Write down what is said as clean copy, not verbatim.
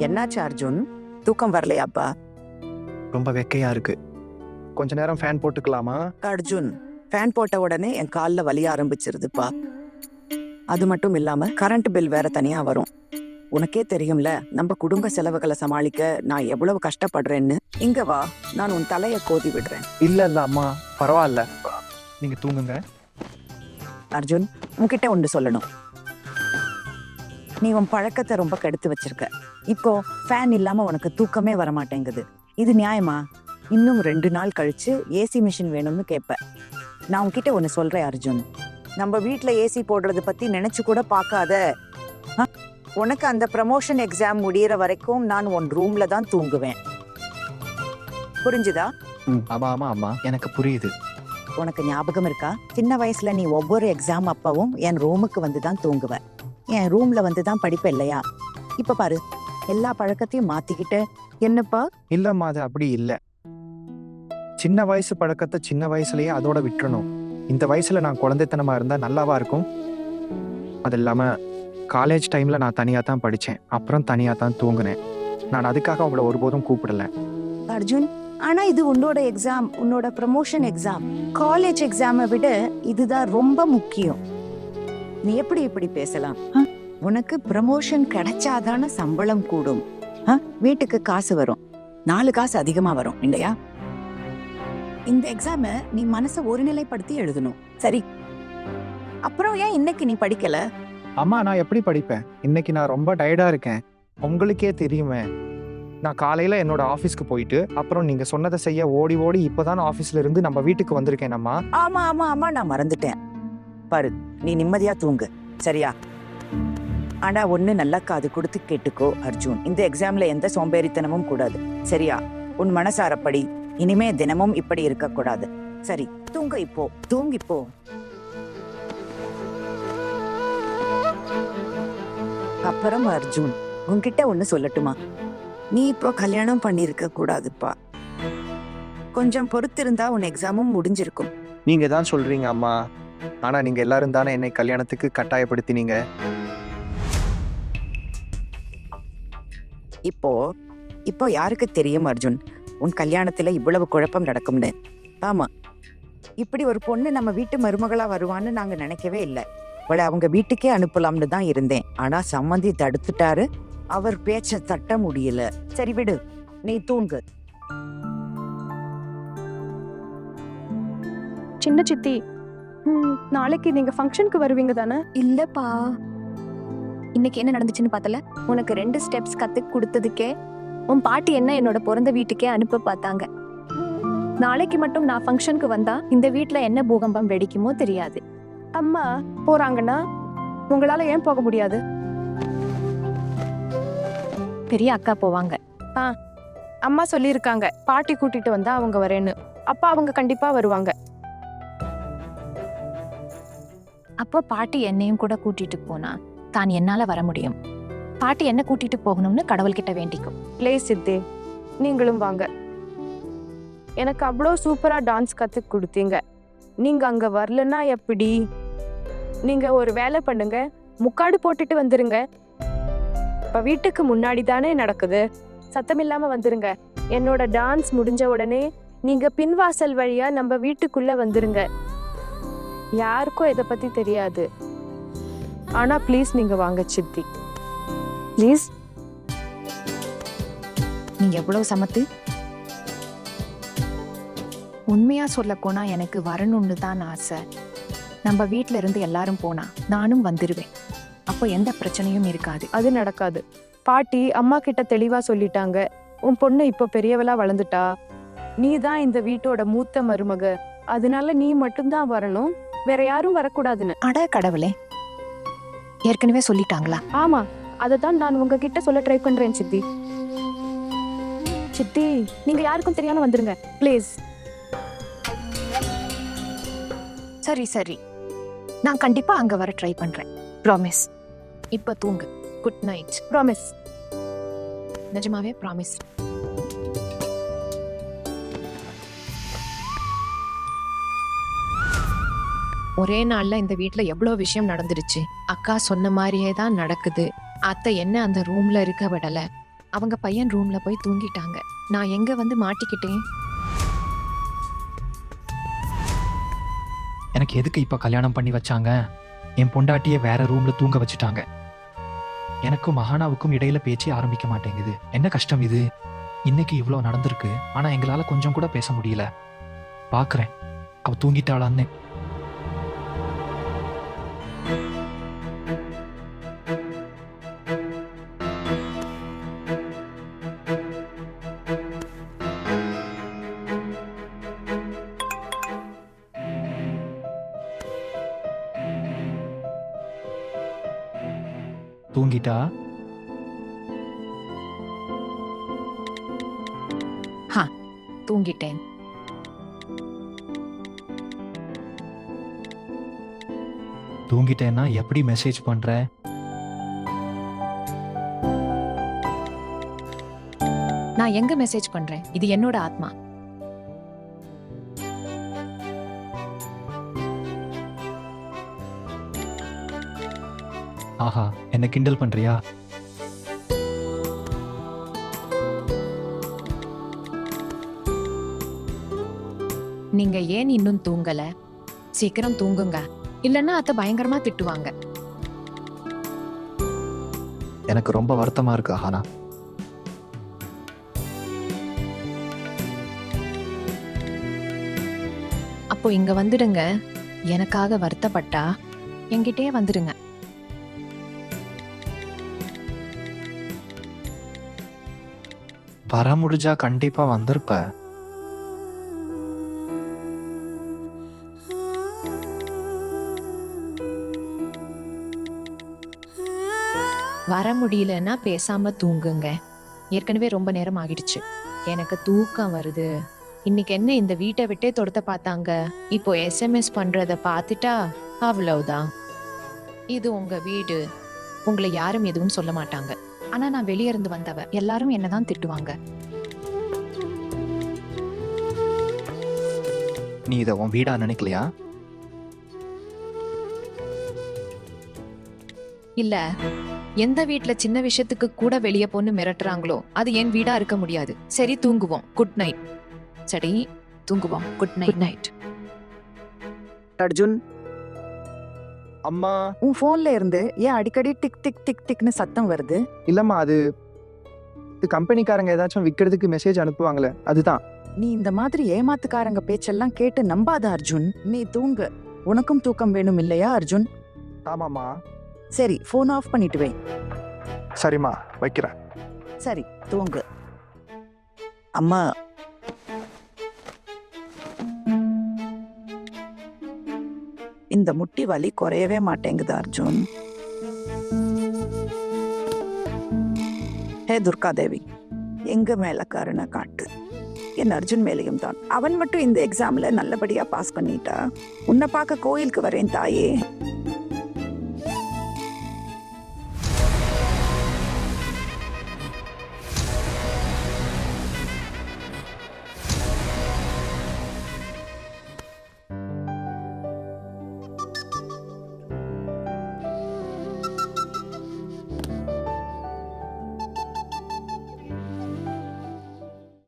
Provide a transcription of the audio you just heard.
என்னாச்சு அர்ஜுன், தூக்கம் வரலையாப்பா? ரொம்ப வெக்கையா இருக்கு. கொஞ்ச நேரம் ஃபேன் போட்டுக்கலாமா? அர்ஜுன், ஃபேன் போட்ட உடனே என் கால்ல வலிய ஆரம்பிச்சிருதுப்பா. அது மட்டும் இல்லாம கரண்ட் பில் வேற தனியா வரும். உனக்கே தெரியும்ல, நம்ம குடும்ப செலவுகளை சமாளிக்க நான் எவ்வளவு கஷ்டப்படுறேன்னு. இங்க வா, நான் உன் தலைய கோதி விடுறேன். இல்ல அம்மா, பரவாயில்ல, நீங்க தூங்குங்க. அர்ஜுன், உன்கிட்ட ஒன்று சொல்லணும். நீ உன் பழக்கத்தை ரொம்ப கெடுத்து வச்சிருக்க. இப்போ ஃபேன் இல்லாம உனக்கு தூக்கமே வர மாட்டேங்குது. இது நியாயமா? இன்னும் 2 நாள் கழிச்சு ஏசி மிஷின் வேணும்னு கேட்ப. நான் உன்கிட்ட ஒன்று சொல்றேன் அர்ஜுன், நம்ம வீட்ல ஏசி போடுறது பத்தி நினைச்சு கூட பார்க்காத. உனக்கு அந்த ப்ரமோஷன் எக்ஸாம் முடியற வரைக்கும் நான் உன் ரூம்ல தான் தூங்குவேன். புரிஞ்சுதா? ஆமா ஆமா அம்மா, எனக்கு புரியுது. உனக்கு ஞாபகம் இருக்கா, சின்ன வயசுல நீ ஒவ்வொரு எக்ஸாம் அப்பவும் என் ரூமுக்கு வந்து தான் தூங்குவ, என் ரூம்ல வந்து தான் படிப்ப இல்லையா? இப்ப பாரு, எல்லா பழக்கத்தையும் மாத்திக்கிட்டு. என்னப்பா? இல்லம்மா, அது அப்படி இல்ல. சின்ன வயசு பழக்கத்தை சின்ன வயசுலயே அதோட விட்டுறணும். இந்த வயசுல நான் குழந்தைத்தனமா இருந்தா நல்லாவா இருக்கும்? அது இல்லாம காலேஜ் டைம்ல நான் தனியா தான் படிச்சேன், அப்புறம் தனியா தான் தூங்குனேன். நான் அதுக்காக அவங்கள ஒருபோதும் கூப்பிடல. அர்ஜுன், ஆனா இது உன்னோட எக்ஸாம், உன்னோட ப்ரமோஷன் எக்ஸாம். காலேஜ் எக்ஸாமை விட இதுதான் ரொம்ப முக்கியம். நீ எப்படி இப்படி பேசலாம்? உனக்கு ப்ரமோஷன் கிடைச்சாதான சம்பளம் கூடும், வீட்டுக்கு காசு வரும், 4 காசு அதிகமா வரும் இல்லையா? இந்த எக்ஸாம நீ மனசை ஒருநிலைப்படுத்தி எழுதணும், சரி? அப்புறம் ஏன் இன்னைக்கு நீ படிக்கல? அம்மா, நான் எப்படி படிப்பேன்? இன்னைக்கு நான் ரொம்ப டயர்டா இருக்கேன். உங்களுக்கே தெரியுமே, நான் காலையில என்னோட ஆபீஸ்க்கு போயிட்டு அப்புறம் நீங்க சொன்னதை செய்ய ஓடி ஓடி இப்பதான் ஆபீஸ்ல இருந்து நம்ம வீட்டுக்கு வந்திருக்கேன் அம்மா. ஆமா ஆமா ஆமா, நான் மறந்துட்டேன். பாரு, நீ நிம்மதியா தூங்கு, சரியா? ஆனா ஒண்ணு நல்லா காது கொடுத்து கேட்டுக்கோ அர்ஜுன், இந்த எக்ஸாம்ல எந்த சோம்பேறித்தனமும் கூடாது, சரியா? உன் மனசாரப்படி இனிமே தினமும் இப்படி இருக்க கூடாது, சரி? தூங்க இப்போ, தூங்கிப்போ. அப்புறம் அர்ஜுன், உன்கிட்ட ஒண்ணு சொல்லட்டுமா? நீ இப்போ கல்யாணம் பண்ணிருக்க கூடாதுப்பா. கொஞ்சம் பொறுத்திருந்தா உன் எக்ஸாமும் முடிஞ்சிருக்கும். நீங்க தான் சொல்றீங்க அம்மா, ஆனா நீங்க எல்லாரும் தானே என்னை கல்யாணத்துக்கு கட்டாயப்படுத்தினீங்க. இப்போ யாருக்கு தெரியும் அர்ஜுன், உன் கல்யாணத்துல இவ்வளவு குழப்பம் நடக்கும்னு? ஆமா, இப்படி ஒரு பொண்ணு நம்ம வீட்டு மருமகளா வருவான்னு நாங்க நினைக்கவே இல்லை. அவளை அவங்க வீட்டுக்கே அனுப்பலாம்னு தான் இருந்தேன், ஆனா சம்மந்தி தடுத்துட்டாரு. அவர் பேச்ச தட்ட முடியல. சரி விடு, நீ தூங்கு. சின்ன சித்தி, நாளைக்கு நீங்க ஃபங்க்ஷனுக்கு வருவீங்க தானே? இல்லப்பா, இன்னைக்கு என்ன நடந்துச்சுன்னு பார்த்தல? உனக்கு 2 ஸ்டெப்ஸ் கத்து கொடுத்ததுக்கே உன் பாட்டி என்ன என்னோட பிறந்த வீட்டுக்கே அனுப்ப பார்த்தாங்க. நாளைக்கு மட்டும் நான் ஃபங்க்ஷனுக்கு வந்தா இந்த வீட்ல என்ன பூகம்பம் வெடிக்குமோ தெரியாது. அம்மா போறாங்கன்னா உங்களால ஏன் போக முடியாது? பெரிய அக்கா போவாங்க. அம்மா சொல்லியிருக்காங்க, பாட்டி கூட்டிட்டு வந்தா அவங்க வரேன்னு. அப்பா அவங்க கண்டிப்பா வருவாங்க. அப்போ பாட்டி என்னையும் கூட கூட்டிட்டு போனா தான் என்னால வர முடியும். பாட்டி என்ன கூட்டிட்டு போகணும்னு கடவுள்கிட்ட வேண்டிக்கும். ப்ளீஸ் சித்தி, நீங்களும் வாங்க. எனக்கு அவ்வளோ சூப்பரா டான்ஸ் கத்து கொடுத்தீங்க. நீங்க அங்க வரலன்னா எப்படி? நீங்க ஒரு வேலை பண்ணுங்க, முக்காடு போட்டுட்டு வந்துருங்க. இப்ப வீட்டுக்கு முன்னாடி தானே நடக்குது, சத்தமில்லாம வந்துருங்க. என்னோட டான்ஸ் முடிஞ்ச உடனே நீங்க பின்வாசல் வழியா நம்ம வீட்டுக்குள்ள வந்துருங்க. யாருக்கும் இதை பத்தி தெரியாது, ஆனா ப்ளீஸ் நீங்க வாங்க சித்தி, ப்ளீஸ். நீங்க எவ்வளவு சமத்து. உண்மையா சொல்ல போனா எனக்கு வரணும்னு தான் ஆசை. நம்ம வீட்ல இருந்து எல்லாரும் போனா நானும் வந்துருவேன். அப்போ எந்த பிரச்சனையும் இருக்காது. அது நடக்காது. பாட்டி அம்மா கிட்ட தெளிவா சொல்லிட்டாங்க, உன் பொண்ணு இப்போ பெரியவளா வளர்ந்துட்டா, நீ தான் இந்த வீட்டோட மூத்த மருமக, அதனால நீ மட்டும்தான் வரணும், வேற யாரும் வரக்கூடாதுன்னு. அட கடவுளே, ஏற்கனவே சொல்லிட்டாங்களா? ஆமா, அததான் நான் உங்ககிட்ட சொல்ல ட்ரை பண்றேன் சித்தி. சித்தி, நீங்க யாருக்கும் தெரியாம வந்துருங்க ப்ளீஸ். சரி சரி, நான் கண்டிப்பா அங்க வர ட்ரை பண்றேன். ப்ராமிஸ். இப்ப தூங்கு. Good night. ப்ராமிஸ். நிஜமாவே ப்ராமிஸ். ஒரே நாள்ல இந்த வீட்ல எவ்வளவு விஷயம் நடந்துருச்சு. அக்கா சொன்ன மாதிரியே தான் நடக்குது. அத்தை என்ன அந்த ரூம்ல இருக்க விடல. அவங்க பையன் ரூம்ல போய் தூங்கிட்டாங்க. நான் எங்க வந்து மாட்டிக்கிட்டேன்? எனக்கு எதுக்கு இப்போ கல்யாணம் பண்ணி வச்சாங்க? என் பொண்டாட்டியை வேற ரூம்ல தூங்க வச்சுட்டாங்க. எனக்கும் மகானாவுக்கும் இடையில பேச்சே ஆரம்பிக்க மாட்டேங்குது. என்ன கஷ்டம் இது? இன்னைக்கு இவ்வளோ நடந்திருக்கு, ஆனா எங்களால கொஞ்சம் கூட பேச முடியல. பார்க்குறேன் அவ தூங்கிட்டாளான்னு. தூங்கிட்டா? தூங்கிட்டேன். தூங்கிட்டேன்னா எப்படி மெசேஜ் பண்ற? நான் எங்க மெசேஜ் பண்றேன்? இது என்னோட ஆத்மா. ஆஹா, என்ன கிண்டல் பண்றியா? நீங்க ஏன் இன்னும் தூங்கல? சீக்கிரம் தூங்குங்க, இல்லன்னா அத்தை பயங்கரமா திட்டுவாங்க. எனக்கு ரொம்ப வருத்தமா இருக்கு ஆனா. அப்போ இங்க வந்துடுங்க. எனக்காக வருத்தப்பட்டா என்கிட்டயே வந்துடுங்க. வர முடிஞ்சா கண்டிப்பா வந்திருப்ப. வர முடியலன்னா பேசாம தூங்குங்க. ஏற்கனவே ரொம்ப நேரம் ஆகிடுச்சு. எனக்கு தூக்கம் வருது. இன்னைக்கு என்ன இந்த வீட்டை விட்டே தொடுத்த பார்த்தாங்க, இப்போ எஸ்எம்எஸ் பண்றத பார்த்துட்டா அவ்வளவுதான். இது உங்க வீடு, உங்களை யாரும் எதுவும் சொல்ல மாட்டாங்க. ஆனா நான் வெளியே இருந்து வந்தவ, எல்லாரும் என்னதான் திட்டுவாங்க. நீ இதை உன் வீடா நினைக்கலையா? இல்ல, எந்த வீட்ல சின்ன விஷயத்துக்கு கூட வெளியே போன்னு மிரட்டுறாங்களோ அது என் வீடா இருக்க முடியாது. சரி தூங்குவோம், குட் நைட். சரி தூங்குவோம், குட் நைட். நைட். அர்ஜுன், அம்மா. உன் போன்ல இருந்து ஏன் அடிக்கடி டிக் டிக் டிக் டிக்னு சத்தம் வருது? இல்லம்மா, அது கம்பெனிக்காரங்க ஏதாச்சும் விற்கிறதுக்கு மெசேஜ் அனுப்புவாங்களே, அதுதான். நீ இந்த மாதிரி ஏமாத்துக்காரங்க பேச்செல்லாம் கேட்டு நம்பாத அர்ஜுன். நீ தூங்கு. உனக்கும் தூக்கம் வேணும் இல்லையா அர்ஜுன்? ஆமாம்மா. சரி, போன் ஆஃப் பண்ணிட்டு வை. சரிம்மா, வைக்கிறேன். சரி, தூங்கு. அம்மா, இந்த முட்டி வலி குறையவே மாட்டேங்குது அர்ஜுன். ஹே துர்காதேவி, எங்க மேல கருணை காட்டு. என் அர்ஜுன் மேலையும் தான். அவன் மட்டும் இந்த எக்ஸாம்ல நல்லபடியா பாஸ் பண்ணிட்டா உன்னை பார்க்க கோயிலுக்கு வரேன் தாயே.